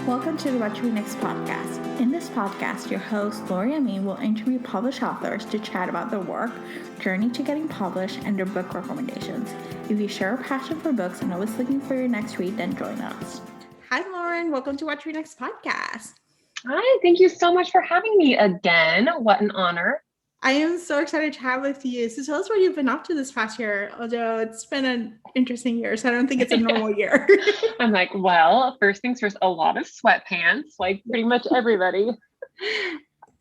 Welcome to the What to Read Next podcast. In this podcast, your host, Lauren Layne, will interview published authors to chat about their work, journey to getting published, and their book recommendations. If you share a passion for books and always looking for your next read, then join us. Hi, Lauren. Welcome to What to Read Next podcast. Hi, thank you so much for having me again. What an honor. I am so excited to chat with you. So tell us what you've been up to this past year, although it's been an interesting year, so I don't think it's a normal year. I'm like, well, first things first, a lot of sweatpants, like pretty much everybody.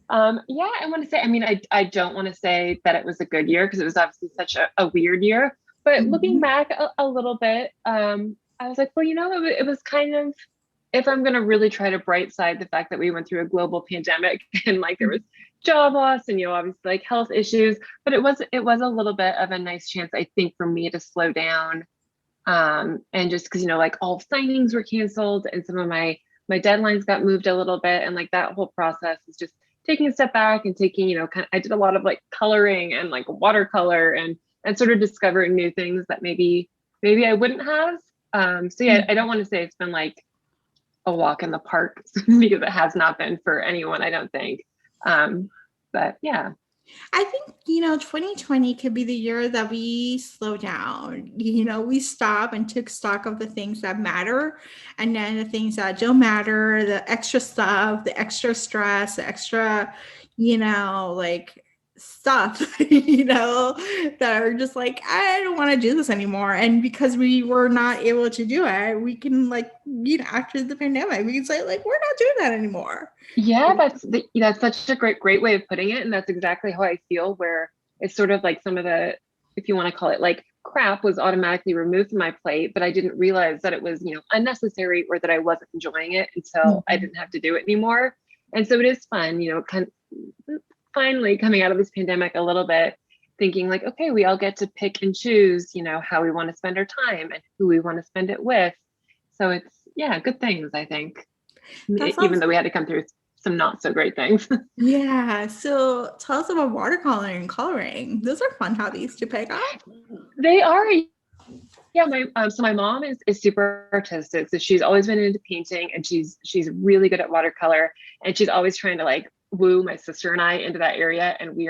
I want to say, I don't want to say that it was a good year because it was obviously such a weird year, but looking back a little bit, I was like, well, it was kind of, if I'm going to really try to bright side the fact that we went through a global pandemic and like there was job loss and, obviously like health issues, but it was a little bit of a nice chance, I think, for me to slow down. And just because, like all signings were canceled and some of my deadlines got moved a little bit. And like that whole process is just taking a step back and taking, I did a lot of like coloring and like watercolor and sort of discovering new things that maybe I wouldn't have. I don't want to say it's been like a walk in the park because it has not been for anyone, I don't think. But yeah. I think, 2020 could be the year that we slow down. We stop and took stock of the things that matter and then the things that don't matter, the extra stuff, the extra stress, the extra, stuff, that are just like, I don't want to do this anymore. And because we were not able to do it, we can after the pandemic, we can say like, we're not doing that anymore. Yeah, that's such a great way of putting it. And that's exactly how I feel, where it's sort of like some of the, if you want to call it like crap, was automatically removed from my plate, but I didn't realize that it was, unnecessary or that I wasn't enjoying it until I didn't have to do it anymore. And so it is fun, kind of finally coming out of this pandemic a little bit, thinking like, okay, we all get to pick and choose, how we want to spend our time and who we want to spend it with. So it's, good things, I think, even though we had to come through some not so great things. Yeah. So tell us about watercoloring and coloring. Those are fun hobbies to pick up. They are. Yeah. My mom is super artistic. So she's always been into painting and she's really good at watercolor, and she's always trying to like woo my sister and I into that area. And we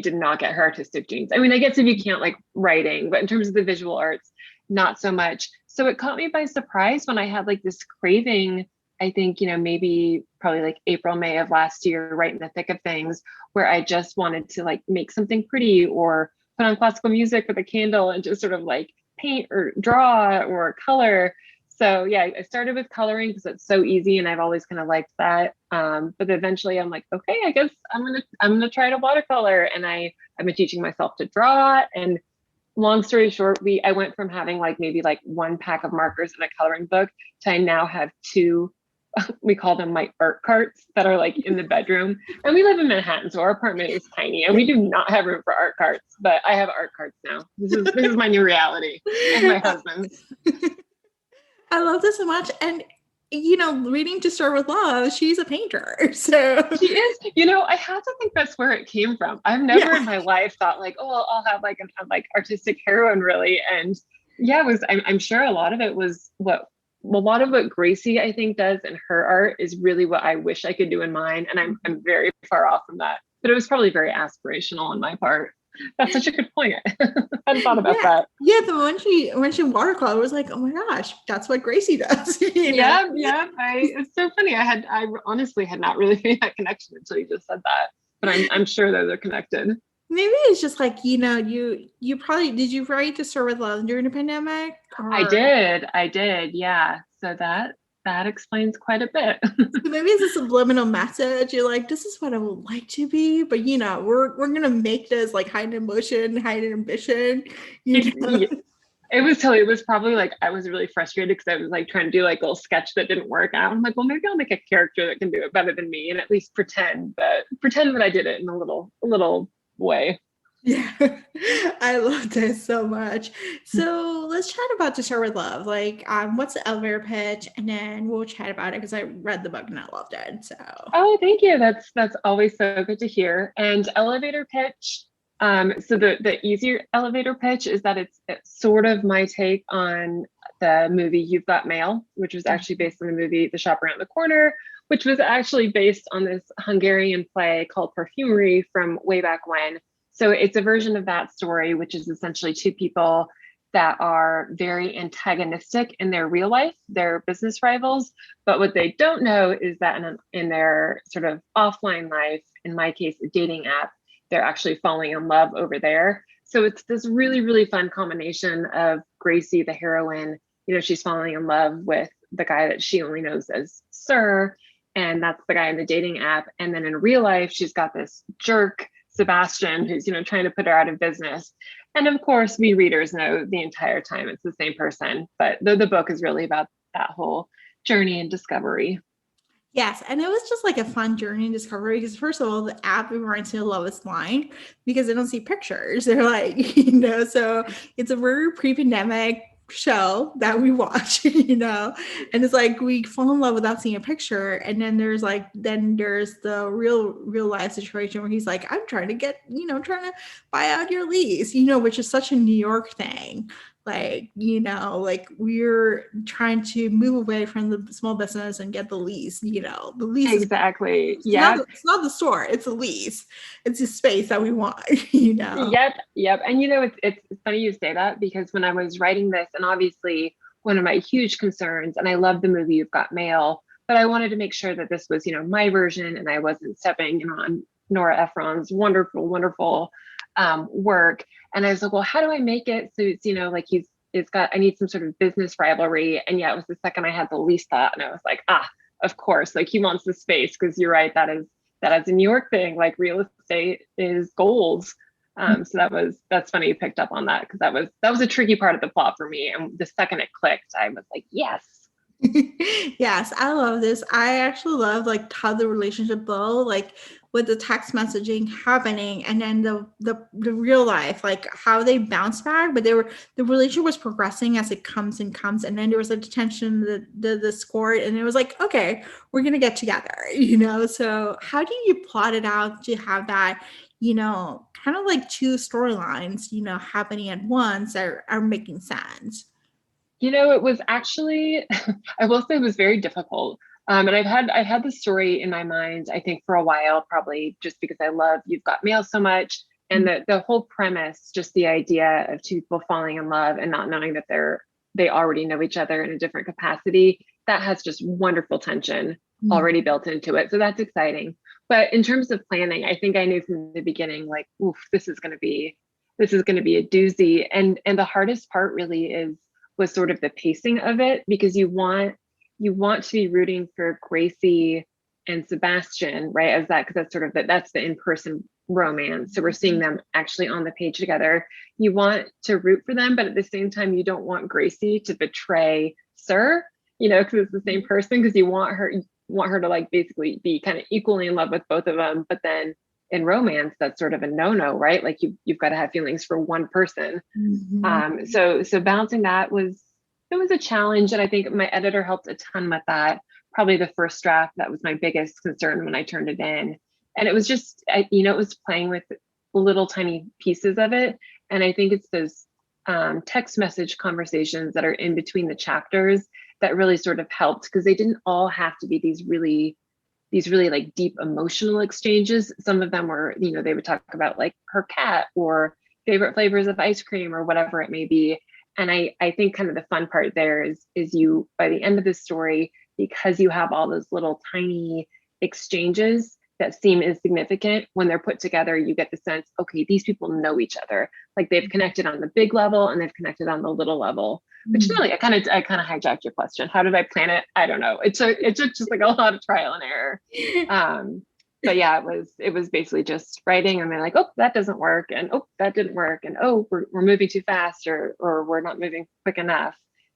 did not get her artistic genes. I mean, I guess if you can't like writing, but in terms of the visual arts, not so much. So it caught me by surprise when I had like this craving, I think, maybe probably like April, May of last year, right in the thick of things, where I just wanted to like make something pretty or put on classical music with a candle and just sort of like paint or draw or color. So yeah, I started with coloring because it's so easy and I've always kind of liked that. But eventually I'm like, okay, I guess I'm gonna try to watercolor, and I've been teaching myself to draw. And long story short, I went from having like maybe like one pack of markers and a coloring book to I now have two. We call them my art carts that are like in the bedroom. And we live in Manhattan, so our apartment is tiny and we do not have room for art carts, but I have art carts now. This is my new reality, and my husband's. I love this so much. And, reading To Start With Love, she's a painter. So she is, I have to think that's where it came from. I've never in my life thought like, oh, I'll have like an like artistic heroine really. And yeah, I'm sure a lot of it was what Gracie, I think, does in her art is really what I wish I could do in mine. And I'm very far off from that, but it was probably very aspirational on my part. That's such a good point. I hadn't thought about that. Yeah, the when she watercolor was like, oh my gosh, that's what Gracie does. Yeah. It's so funny. I honestly had not really made that connection until you just said that. But I'm sure those are connected. Maybe it's just like, you probably, did you write To Start With Love during the pandemic? Or? I did. Yeah. So that explains quite a bit. So maybe it's a subliminal message. You're like, this is what I would like to be, but we're gonna make this like hide emotion, hide ambition. It was probably like I was really frustrated because I was like trying to do like a little sketch that didn't work out. I'm like, well, maybe I'll make a character that can do it better than me and at least pretend that I did it in a little way. Yeah, I love this so much. So let's chat about To Start With Love. Like, what's the elevator pitch? And then we'll chat about it because I read the book and I loved it. So. Oh, thank you. That's always so good to hear. And elevator pitch. So the easier elevator pitch is that it's sort of my take on the movie You've Got Mail, which was actually based on the movie The Shop Around the Corner, which was actually based on this Hungarian play called Perfumery from way back when. So it's a version of that story, which is essentially two people that are very antagonistic in their real life. They're business rivals, but what they don't know is that in their sort of offline life, in my case, a dating app, they're actually falling in love over there. So it's this really, really fun combination of Gracie, the heroine, she's falling in love with the guy that she only knows as Sir, and that's the guy in the dating app. And then in real life, she's got this jerk, Sebastian, who's, trying to put her out of business. And of course, we readers know the entire time it's the same person, but the book is really about that whole journey and discovery. Yes, and it was just like a fun journey and discovery because first of all, the app reminds me of Love is Blind because they don't see pictures. They're like, so it's a very pre-pandemic show that we watch, and it's like we fall in love without seeing a picture. And then there's the real life situation where he's like, I'm trying to trying to buy out your lease, which is such a New York thing. Like, we're trying to move away from the small business and get the lease, the lease. Exactly. Yeah. It's not the store, it's a lease. It's a space that we want, Yep. And it's funny you say that because when I was writing this, and obviously one of my huge concerns, and I love the movie You've Got Mail, but I wanted to make sure that this was, my version and I wasn't stepping on Nora Ephron's wonderful, wonderful work. And I was like, well, how do I make it so it's I need some sort of business rivalry. And yeah, it was the second I had the least thought, and I was like, of course, like he wants the space, because you're right, that is a New York thing. Like real estate is gold. So that's funny you picked up on that, because that was a tricky part of the plot for me. And the second it clicked, I was like, yes. Yes, I love this. I actually love how the relationship built, with the text messaging happening, and then the real life, how they bounce back. But the relationship was progressing as it comes, and then there was a tension, the discord, and it was like, okay, we're gonna get together, So how do you plot it out to have that, kind of like two storylines, happening at once that are making sense? It was actually, I will say it was very difficult. And I've had the story in my mind, I think for a while, probably just because I love You've Got Mail so much. And the whole premise, just the idea of two people falling in love and not knowing that they already know each other in a different capacity, that has just wonderful tension already built into it. So that's exciting. But in terms of planning, I think I knew from the beginning, like, oof, this is going to be a doozy. And the hardest part really was sort of the pacing of it, because you want to be rooting for Gracie and Sebastian, right? As that, because that's sort of that's the in-person romance. So we're seeing them actually on the page together. You want to root for them, but at the same time, you don't want Gracie to betray Sir, because it's the same person, because you want her to basically be kind of equally in love with both of them. But then in romance, that's sort of a no-no, right? Like you've got to have feelings for one person. So balancing that was a challenge. And I think my editor helped a ton with that. Probably the first draft, that was my biggest concern when I turned it in. And it was just, it was playing with little tiny pieces of it. And I think it's those text message conversations that are in between the chapters that really sort of helped, because they didn't all have to be these really deep emotional exchanges. Some of them were, they would talk about her cat or favorite flavors of ice cream or whatever it may be. And I think kind of the fun part there is you, by the end of the story, because you have all those little tiny exchanges that seem insignificant, when they're put together, you get the sense, okay, these people know each other. Like they've connected on the big level and they've connected on the little level. Which really, I kind of hijacked your question. How did I plan it? I don't know. It took just a lot of trial and error. But yeah, it was basically just writing and then oh, that doesn't work, and oh, that didn't work, and oh, we're moving too fast, or we're not moving quick enough.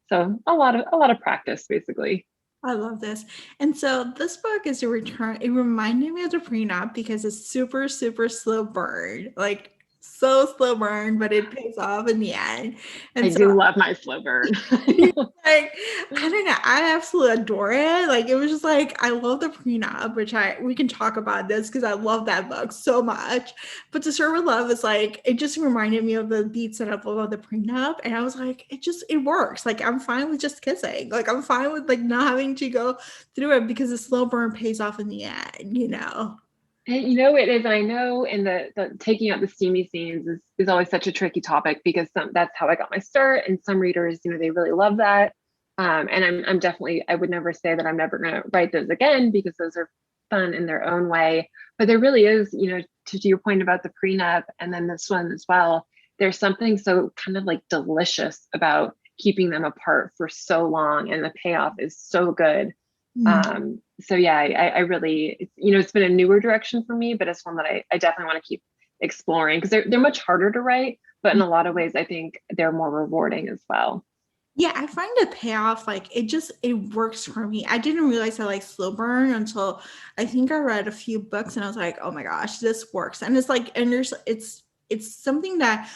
So a lot of practice, basically. I love this. And so this book is a return. It reminded me of the prenup because it's super, super slow burn. so slow burn, but it pays off in the end. And I so do love my slow burn. like, I don't know, I absolutely adore it. Like, it was just like, I love the prenup, which we can talk about this because I love that book so much. But To Serve with Love is like, it just reminded me of the beats that I love of the prenup. And I was like, it works. Like, I'm fine with just kissing. Like, I'm fine with like not having to go through it because the slow burn pays off in the end, you know? And it is. And I know in the taking out the steamy scenes is always such a tricky topic because that's how I got my start. And some readers, they really love that. And I'm definitely, I would never say that I'm never going to write those again because those are fun in their own way. But there really is, to your point about the prenup and then this one as well, there's something so kind of like delicious about keeping them apart for so long. And the payoff is so good. So yeah, I really, it's been a newer direction for me, but it's one that I definitely want to keep exploring because they're much harder to write, but in a lot of ways, I think they're more rewarding as well. Yeah, I find the payoff like it works for me. I didn't realize I like slow burn until I think I read a few books and I was like, oh my gosh, this works. And it's like, and it's something that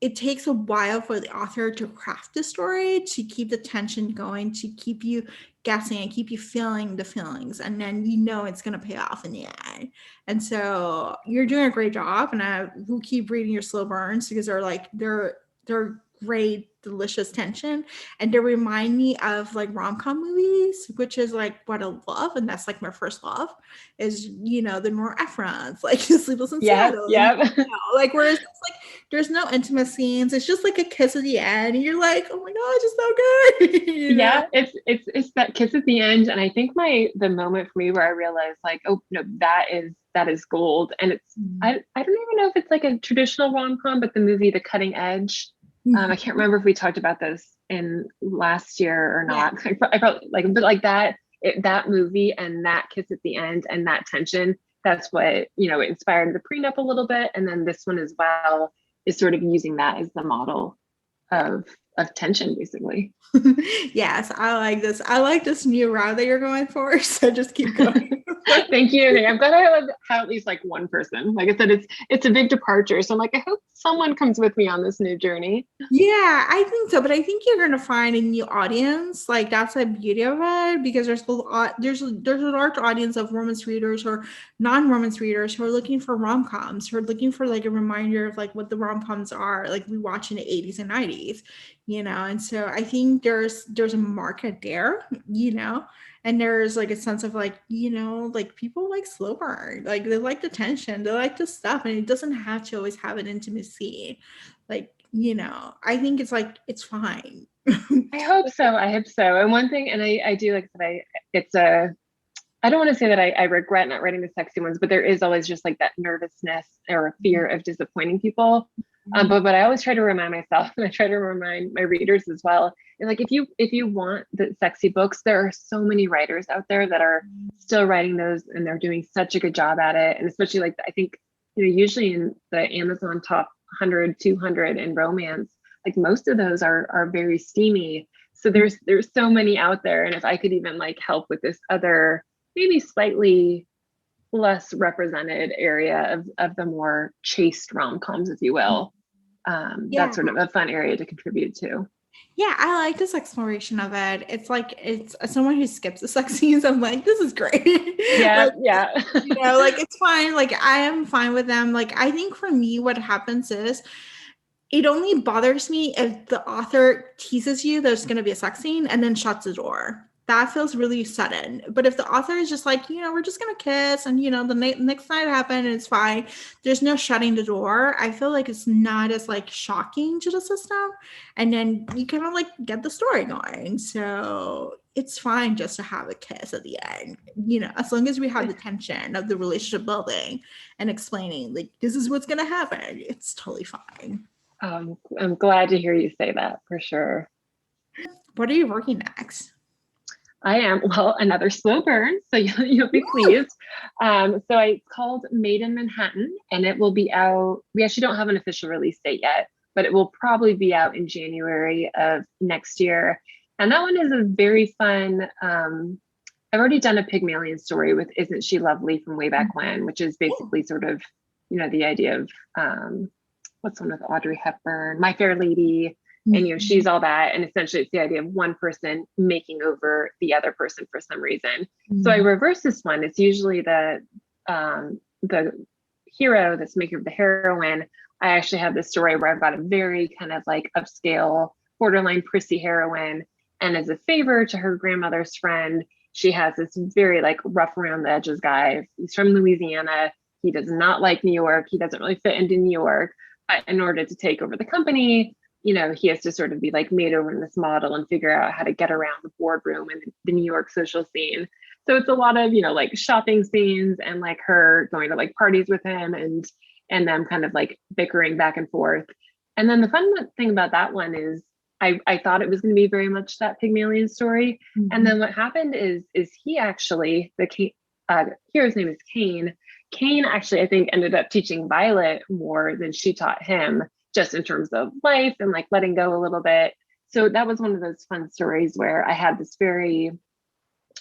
it takes a while for the author to craft the story, to keep the tension going, to keep you guessing and keep you feeling the feelings. And then it's going to pay off in the end. And so you're doing a great job. And I will keep reading your slow burns because they're great, delicious tension. And they remind me of like rom-com movies, which is like what I love. And that's like my first love is, the Nora Ephron's, like Sleepless in Seattle. Yeah. Like, whereas it's like, there's no intimate scenes. It's just like a kiss at the end. And you're like, oh my gosh, it's so good. Yeah, it's that kiss at the end. And I think the moment for me where I realized like, oh no, that is gold. And it's I don't even know if it's like a traditional rom-com, but the movie The Cutting Edge. I can't remember if we talked about this in last year or not. Yeah. I probably but like that movie and that kiss at the end and that tension, that's what, it inspired the prenup a little bit. And then this one as well is sort of using that as the model of tension, basically. Yes, I like this. I like this new route that you're going for. So just keep going. Thank you. I'm glad I have at least like one person. Like I said, it's a big departure. So I'm like, I hope someone comes with me on this new journey. Yeah, I think so. But I think you're gonna find a new audience. Like that's the beauty of it because there's a large audience of romance readers or non-romance readers who are looking for rom-coms, who are looking for like a reminder of like what the rom-coms are, like we watch in the 80s and 90s, and so I think there's a market there, and there's like a sense of like, like people like slow burn, like they like the tension, they like the stuff, and it doesn't have to always have an intimacy. Like, I think it's like, it's fine. I hope so. And one thing, and I do like that I don't want to say that I regret not writing the sexy ones, but there is always just like that nervousness or a fear of disappointing people. But I always try to remind myself, and I try to remind my readers as well. And like, if you want the sexy books, there are so many writers out there that are still writing those, and they're doing such a good job at it. And especially like, I think, usually in the Amazon top 100, 200 in romance, like most of those are very steamy. So there's so many out there. And if I could even like help with this other, maybe slightly less represented area of the more chaste rom-coms, if you will. That's sort of a fun area to contribute to. Yeah, I like this exploration of it. It's like, it's as someone who skips the sex scenes, I'm like, this is great. Yeah, like, yeah. Like it's fine. Like I am fine with them. Like I think for me, what happens is it only bothers me if the author teases you there's going to be a sex scene and then shuts the door. That feels really sudden. But if the author is just like, we're just going to kiss and, the next night happened and it's fine, there's no shutting the door, I feel like it's not as like shocking to the system. And then you kind of like get the story going. So it's fine just to have a kiss at the end, as long as we have the tension of the relationship building and explaining like, this is what's going to happen. It's totally fine. I'm glad to hear you say that for sure. What are you working next? I am, well, another slow burn, so you'll be pleased. So it's called Made in Manhattan, and it will be out. We actually don't have an official release date yet, but it will probably be out in January of next year. And that one is a very fun. I've already done a Pygmalion story with Isn't She Lovely from way back when, which is basically sort of, the idea of what's one with Audrey Hepburn, My Fair Lady. And, you know, she's all that. And essentially it's the idea of one person making over the other person for some reason. So I reverse this one. It's usually the hero that's making over the heroine. I actually have this story where I've got a very kind of like upscale, borderline prissy heroine. And as a favor to her grandmother's friend, she has this very like rough around the edges guy. He's from Louisiana. He does not like New York. He doesn't really fit into New York. But in order to take over the company, you know, he has to sort of be like made over in this model and figure out how to get around the boardroom and the New York social scene. So it's a lot of, you know, like shopping scenes and like her going to like parties with him and them kind of like bickering back and forth. And then the fun thing about that one is I thought it was going to be very much that Pygmalion story. And then what happened is he actually, the hero's name is Cain. Cain actually, I think, ended up teaching Violet more than she taught him, just in terms of life and like letting go a little bit. So that was one of those fun stories where I had this very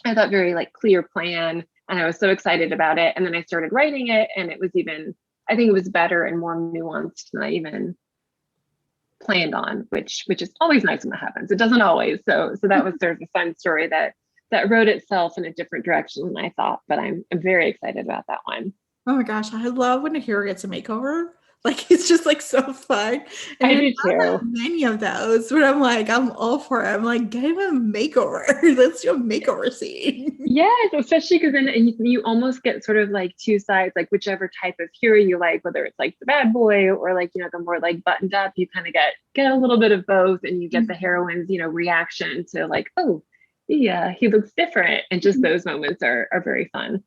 like clear plan and I was so excited about it. And then I started writing it and it was even, I think it was better and more nuanced than I even planned on, which is always nice when that happens. It doesn't always. So that was sort of a fun story that wrote itself in a different direction than I thought, but I'm very excited about that one. Oh my gosh, I love when a hero gets a makeover. Like, it's just like so fun. And I do too. Many of those, but I'm all for it. I'm like, get him a makeover. Let's do a makeover scene. Yes, especially because then you almost get sort of like two sides, like whichever type of hero you like, whether it's like the bad boy or like, you know, the more like buttoned up, you kind of get a little bit of both, and you get the heroine's, you know, reaction to like, oh, yeah, he looks different. And just those moments are very fun.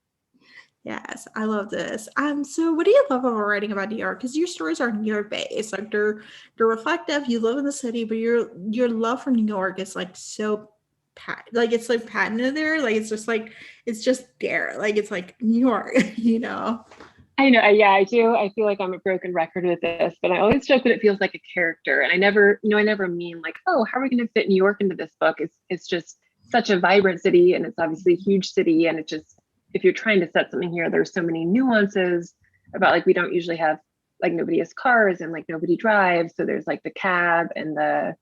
Yes, I love this. So what do you love about writing about New York? Because your stories are New York based, like they're reflective. You live in the city, but your love for New York is like so it's like patented there. Like it's just there. Like it's like New York, you know. I know, yeah, I do. I feel like I'm a broken record with this, but I always joke that it feels like a character, and I never mean like, oh, how are we going to fit New York into this book? It's just such a vibrant city, and it's obviously a huge city, and it just, if you're trying to set something here, there's so many nuances about like, we don't usually have, like, nobody has cars and like nobody drives. So there's like the cab and the,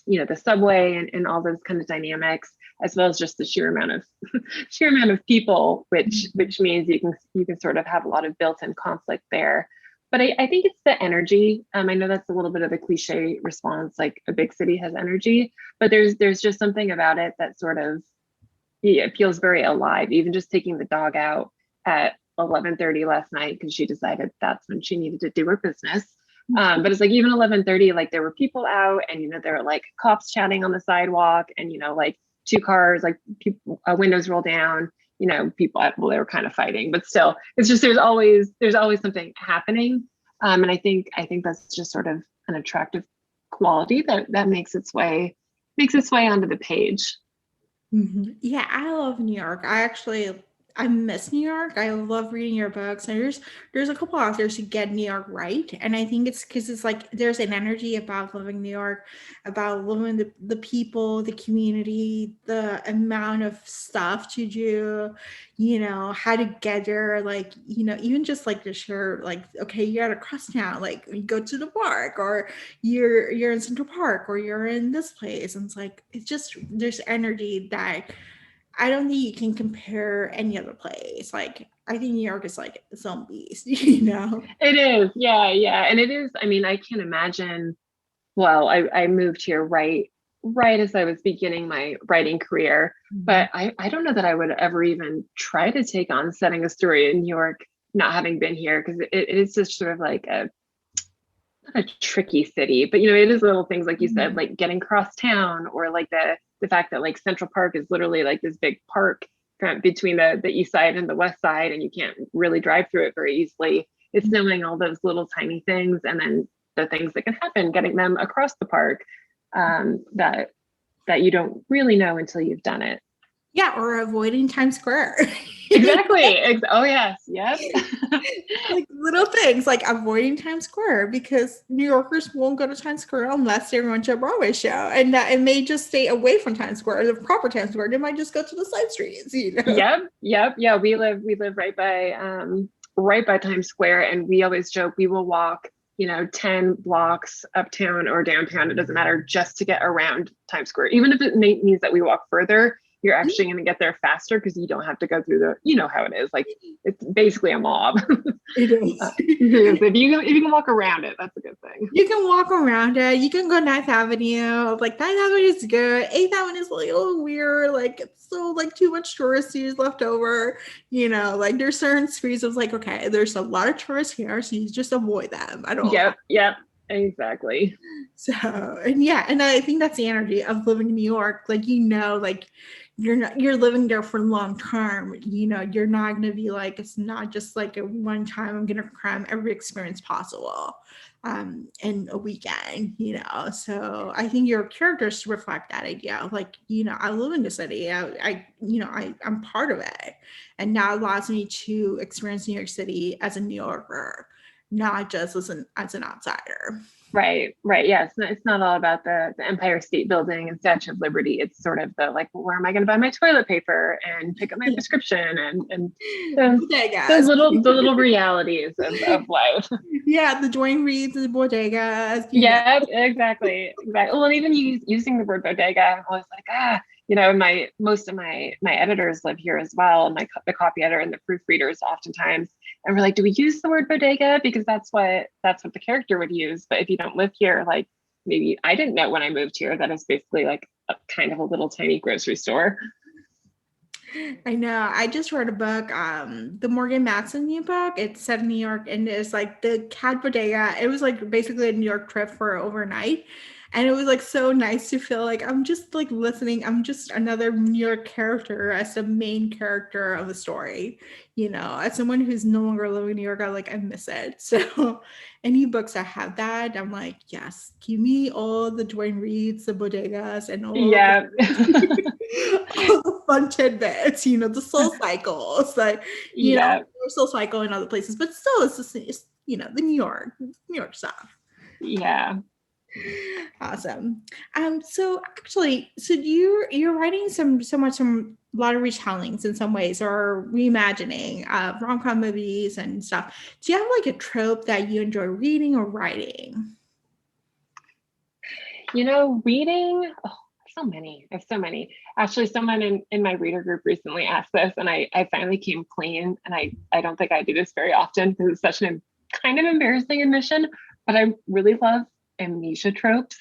you know, the subway and all those kind of dynamics, as well as just the sheer amount of people, which means you can sort of have a lot of built-in conflict there. But I think it's the energy. I know that's a little bit of a cliche response, like a big city has energy, but there's just something about it that sort of, it feels very alive. Even just taking the dog out at 11:30 last night because she decided that's when she needed to do her business. But it's like even 11:30, like there were people out, and you know, there were like cops chatting on the sidewalk, and you know, like two cars, like people, windows roll down. You know, people, well, they were kind of fighting, but still, it's just there's always something happening, and I think that's just sort of an attractive quality that makes its way onto the page. Yeah, I love New York. I miss New York. I love reading your books. And there's a couple authors who get New York right. And I think it's because it's like there's an energy about living New York, about living the people, the community, the amount of stuff to do, you know, how to get there, like, you know, even just like the share, like, okay, you're at a cross town, like you go to the park, or you're in Central Park, or you're in this place. And it's like, it's just, there's energy that I don't think you can compare any other place. Like, I think New York is like its own beast, you know? It is. Yeah. Yeah. And it is. I mean, I can't imagine. Well, I moved here right as I was beginning my writing career, but I don't know that I would ever even try to take on setting a story in New York, not having been here, because it is just sort of like not a tricky city, but you know, it is little things like you said, like getting cross town, or like the fact that like Central Park is literally like this big park between the east side and the west side, and you can't really drive through it very easily. It's knowing all those little tiny things, and then the things that can happen, getting them across the park, that you don't really know until you've done it. Yeah, or avoiding Times Square. Exactly. Oh yes. Yep. Like little things like avoiding Times Square, because New Yorkers won't go to Times Square unless they run to a Broadway show, and that it may just stay away from Times Square, the proper Times Square. They might just go to the side streets, you know? Yep. Yeah, we live right by Times Square, and we always joke we will walk 10 blocks uptown or downtown, it doesn't matter, just to get around Times Square. Even if it means that we walk further, you're actually going to get there faster because you don't have to go through how it is. Like, it's basically a mob. It is. If you can walk around it, that's a good thing. You can walk around it. You can go 9th Avenue. Like, 9th Avenue is good. 8th Avenue is like a little weird. Like, it's so like too much touristy left over. Like there's certain streets of like, okay, there's a lot of tourists here, so you just avoid them. I don't. Yep. Exactly. So, and I think that's the energy of living in New York. Like, like you're living there for long term. You're not going to be like, it's not just like a one time I'm going to cram every experience possible in a weekend, so I think your characters reflect that idea of like, I live in the city. I'm part of it, and now allows me to experience New York City as a New Yorker, not just as an outsider. Right. Yeah. It's not all about the Empire State Building and Statue of Liberty. It's sort of the like, where am I going to buy my toilet paper and pick up my prescription and those little realities of life. Yeah, the Dwayne Reeds and the bodegas. Yeah, exactly. Well, and even using the word bodega, I'm always like, most of my editors live here as well, and the copy editor and the proofreaders oftentimes. And we're like, do we use the word bodega? Because that's what the character would use. But if you don't live here, like, maybe I didn't know when I moved here that it's basically like a kind of a little tiny grocery store. I know. I just read a book, the Morgan Matson new book. It's set in New York, and it's like the cat bodega. It was like basically a New York trip for overnight. And it was like so nice to feel like I'm just like listening. I'm just another New York character as the main character of the story. As someone who's no longer living in New York, I miss it. So any books that have that, I'm like, yes, give me all the Dwayne Reeds, the bodegas, and all, all the fun tidbits, the soul cycles, like, soul cycle in other places, but still it's the New York stuff. Yeah. Awesome. So you're writing some a lot of retellings in some ways, or reimagining rom-com movies and stuff. Do you have like a trope that you enjoy reading or writing? Reading, I have so many. Actually, someone in my reader group recently asked this, and I finally came clean, and I don't think I do this very often because it's such an kind of embarrassing admission, but I really love amnesia tropes,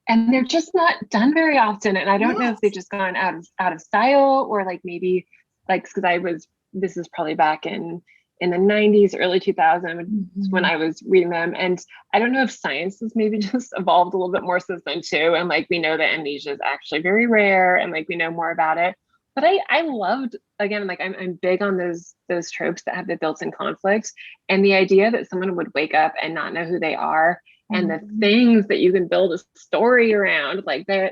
and they're just not done very often. And I don't know if they've just gone out of style, or like maybe like, because this is probably back in the 90s, early 2000s when I was reading them. And I don't know if science has maybe just evolved a little bit more since then too. And like, we know that amnesia is actually very rare, and like we know more about it. But I loved, again, like I'm big on those tropes that have the built-in conflict, and the idea that someone would wake up and not know who they are, and the things that you can build a story around, like I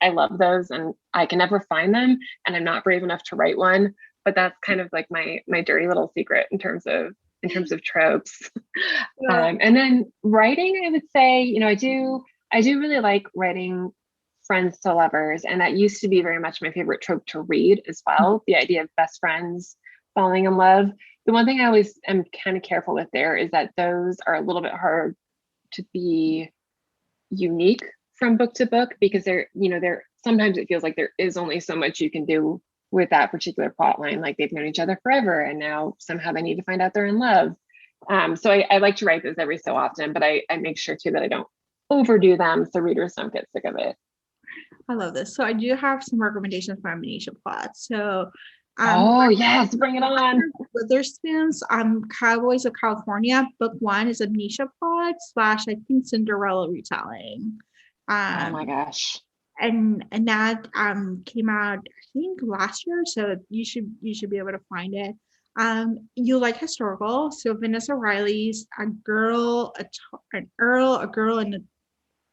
love those, and I can never find them, and I'm not brave enough to write one, but that's kind of like my dirty little secret in terms of tropes. And then writing, I would say, I do really like writing friends to lovers, and that used to be very much my favorite trope to read as well. The idea of best friends falling in love. The one thing I always am kind of careful with there is that those are a little bit hard to be unique from book to book, because they're sometimes it feels like there is only so much you can do with that particular plot line. Like, they've known each other forever, and now somehow they need to find out they're in love. So I like to write those every so often, but I make sure too that I don't overdo them so readers don't get sick of it. I love this. So I do have some recommendations for amnesia plots. So yes, bring it on. Witherspoon's Cowboys of California, book 1 is amnesia plot / I think Cinderella retelling. Oh my gosh. And that came out, I think, last year, so you should be able to find it. You like historical, so Vanessa Riley's A Girl, an Earl, a Girl, and a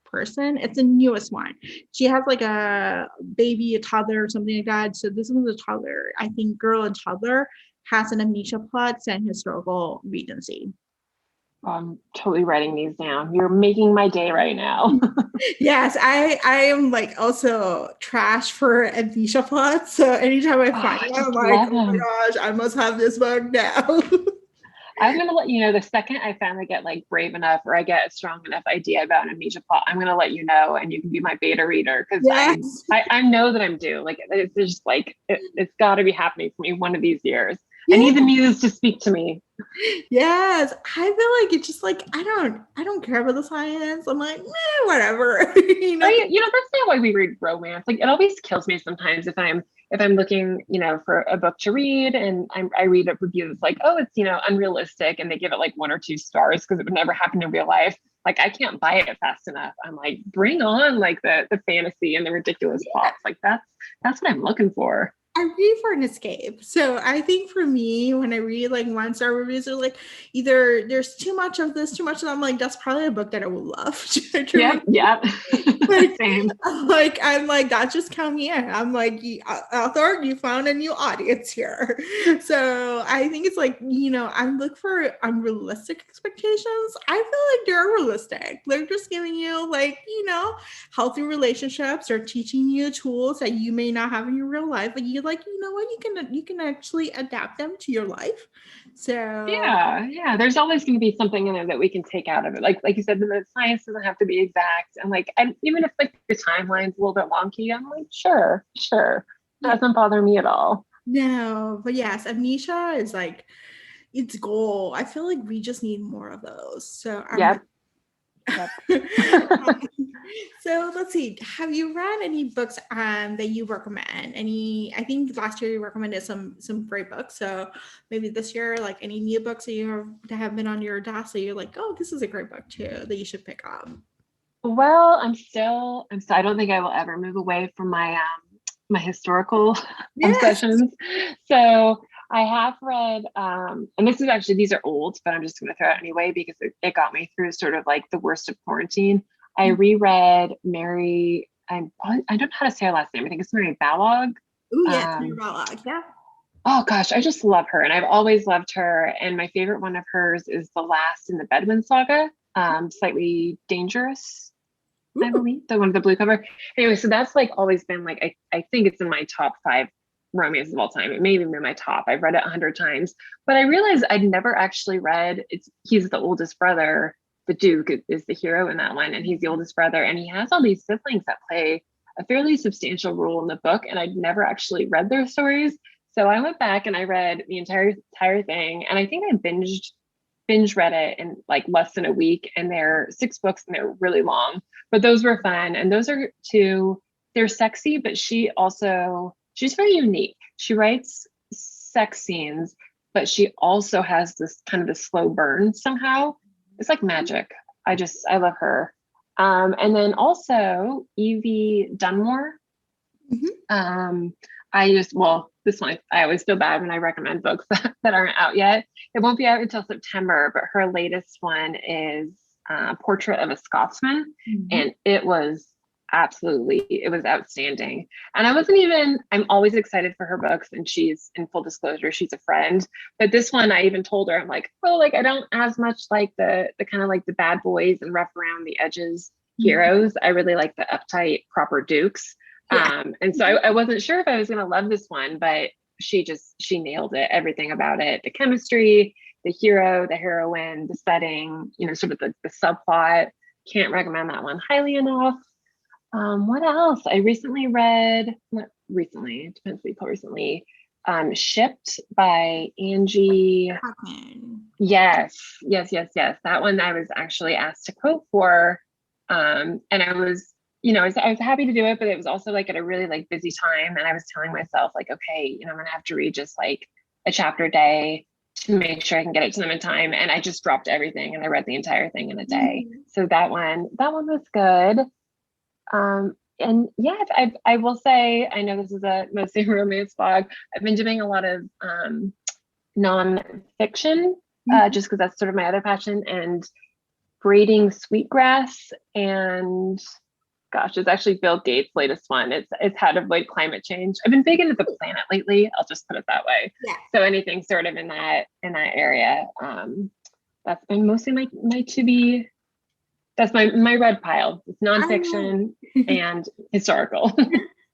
Person. It's the newest one. She has like a baby, a toddler, or something like that. So this one's a toddler. I think Girl and Toddler has an amnesia plot set in historical Regency. I'm totally writing these down. You're making my day right now. Yes, I am like also trash for amnesia plots. So anytime I find it, I'm like, oh my gosh, I must have this book now. I'm going to let you know the second I finally get like brave enough or I get a strong enough idea about an amnesia plot. I'm going to let you know, and you can be my beta reader, because Yes. I know that I'm due. Like it's just like it's got to be happening for me one of these years. Yeah. I need the muse to speak to me. Yes, I feel like it's just like I don't care about the science. I'm like, whatever. You know? Right? You know, that's not why we read romance. Like it always kills me sometimes if I'm looking, you know, for a book to read and I read a review that's like, oh, it's, you know, unrealistic, and they give it like 1 or 2 stars because it would never happen in real life. Like I can't buy it fast enough. I'm like, bring on like the fantasy and the ridiculous plots. Like that's what I'm looking for. I read for an escape. So I think for me, when I read like 1-star reviews, they're like either there's too much of this, too much of that. I'm like, that's probably a book that I would love to read. Yeah. Like, Same. like I'm like, that just count me in. I'm like, author, you found a new audience here. So I think it's like, you know, I look for unrealistic expectations. I feel like they're realistic. They're just giving you like, you know, healthy relationships, or teaching you tools that you may not have in your real life, but you like, you know what, you can actually adapt them to your life. So Yeah, there's always going to be something in there that we can take out of it. Like you said, the science doesn't have to be exact, and like, and even if like the timeline's a little bit wonky, I'm like, sure, doesn't bother me at all. no, but yes, amnesia is like its goal. I feel like we just need more of those. So Yep. So let's see. Have you read any books that you recommend? I think last year you recommended some great books. So maybe this year, like any new books that have been on your desk that you're like, oh, this is a great book too that you should pick up. Well, I don't think I will ever move away from my my historical obsessions. So I have read, and these are old, but I'm just going to throw it anyway because it got me through sort of like the worst of quarantine. I reread Mary, I don't know how to say her last name. I think it's Mary Balog. Oh, yeah, Mary Balog. Yeah. Oh gosh, I just love her, and I've always loved her. And my favorite one of hers is the last in the Bedouin saga, Slightly Dangerous. I believe the one with the blue cover. Anyway, so that's like always been like, I think it's in my top 5 romances of all time. It may even be my top. I've read it 100 times, but I realized I'd never actually read he's the oldest brother. The Duke is the hero in that one, and he's the oldest brother, and he has all these siblings that play a fairly substantial role in the book, and I'd never actually read their stories. So I went back and I read the entire thing, and I think I binge read it in like less than a week, and they're 6 books and they're really long, but those were fun. And those are 2, they're sexy, but she's very unique. She writes sex scenes, but she also has this kind of a slow burn somehow. It's like magic. I love her. And then also Evie Dunmore. Mm-hmm. This one, I always feel bad when I recommend books that aren't out yet. It won't be out until September, but her latest one is Portrait of a Scotsman. Mm-hmm. And it was outstanding. And I'm always excited for her books, and she's, in full disclosure, she's a friend. But this one, I even told her, I'm like, oh, like I don't as much like the kind of like the bad boys and rough around the edges heroes. I really like the uptight, proper dukes. Yeah. And so I wasn't sure if I was going to love this one, but she nailed it. Everything about it, the chemistry, the hero, the heroine, the setting, you know, sort of the subplot. Can't recommend that one highly enough. What else? I recently read, not recently, it depends what you call recently, Shipped by Angie. Yes. That one I was actually asked to quote for. And I was happy to do it, but it was also like at a really like busy time. And I was telling myself like, okay, you know, I'm gonna have to read just like a chapter a day to make sure I can get it to them in time. And I just dropped everything and I read the entire thing in a day. Mm-hmm. So that one was good. And yeah, I will say, I know this is a mostly romance blog. I've been doing a lot of nonfiction, just because that's sort of my other passion, and braiding sweetgrass. And gosh, it's actually Bill Gates' latest one. It's how to avoid climate change. I've been big into the planet lately. I'll just put it that way. Yeah. So anything sort of in that area. That's been mostly my to be. That's my red pile. It's nonfiction and historical.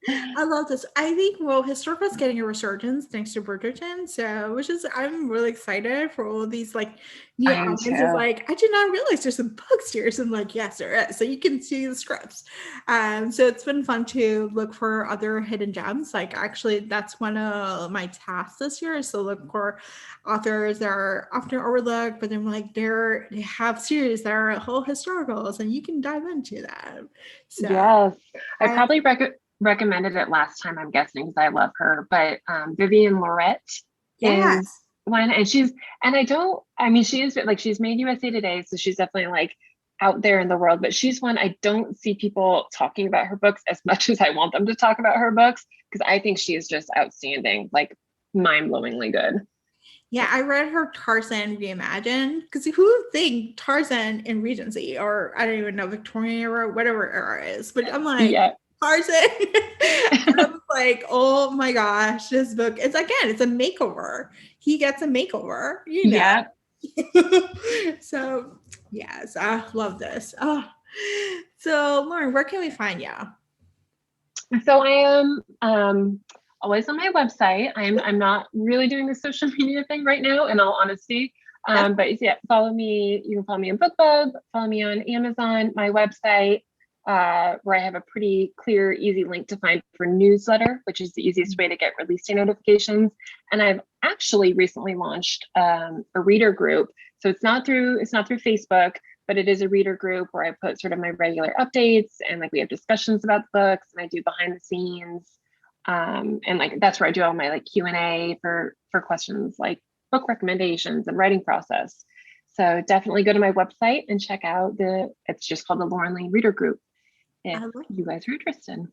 I love this. I think, well, historical is getting a resurgence thanks to Bridgerton. So, I'm really excited for all of these like new I am audiences. too. Like, I did not realize there's some books here. So I'm like, yes, there is. So you can see the scripts. So it's been fun to look for other hidden gems. Like, actually, that's one of my tasks this year is to look for authors that are often overlooked, but then like they have series that are whole historicals, and you can dive into that. So. Yes. I I, probably recommended it last time, I'm guessing, because I love her. But Vivian Lorette is yes. one, and she is like, she's made USA Today, so she's definitely like out there in the world, but she's one I don't see people talking about her books as much as I want them to talk about her books, because I think she is just outstanding, like mind-blowingly good. Yeah, I read her Tarzan reimagined because who would think Tarzan in Regency or I don't even know Victorian era, whatever era it is, but I'm like Yeah. Tarzan. And I was like, oh my gosh, this book it's a makeover. He gets a makeover, Yeah. So yes, I love this. Oh, so Lauren, where can we find you? So I am always on my website. I'm not really doing the social media thing right now, in all honesty. But yeah, follow me. You can follow me on BookBub, follow me on Amazon, my website, where I have a pretty clear, easy link to find for newsletter, which is the easiest way to get release day notifications. And I've actually recently launched a reader group. So it's not through Facebook, but it is a reader group where I put sort of my regular updates, and like we have discussions about the books, and I do behind the scenes. And like that's where I do all my like Q&A for questions like book recommendations and writing process. So definitely go to my website and check out it's just called the Lauren Layne Reader Group if you guys are interested. Oh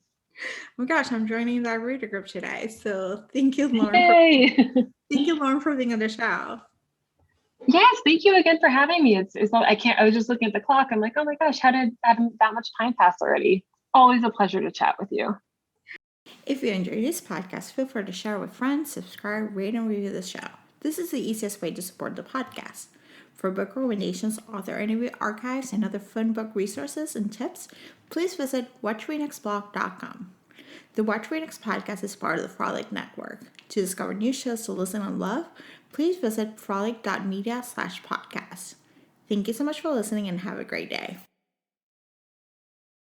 my gosh, I'm joining that reader group today. So thank you, Lauren. Yay! Thank you, Lauren, for being on the show. Yes, thank you again for having me. I was just looking at the clock. I'm like, oh my gosh, how did that much time pass already? Always a pleasure to chat with you. If you enjoyed this podcast, feel free to share with friends, subscribe, rate, and review the show. This is the easiest way to support the podcast. For book recommendations, author interview archives, and other fun book resources and tips, please visit watchrenextblog.com. The Watch Read Next podcast is part of the Frolic Network. To discover new shows to listen and love, please visit frolic.media/podcast. Thank you so much for listening and have a great day.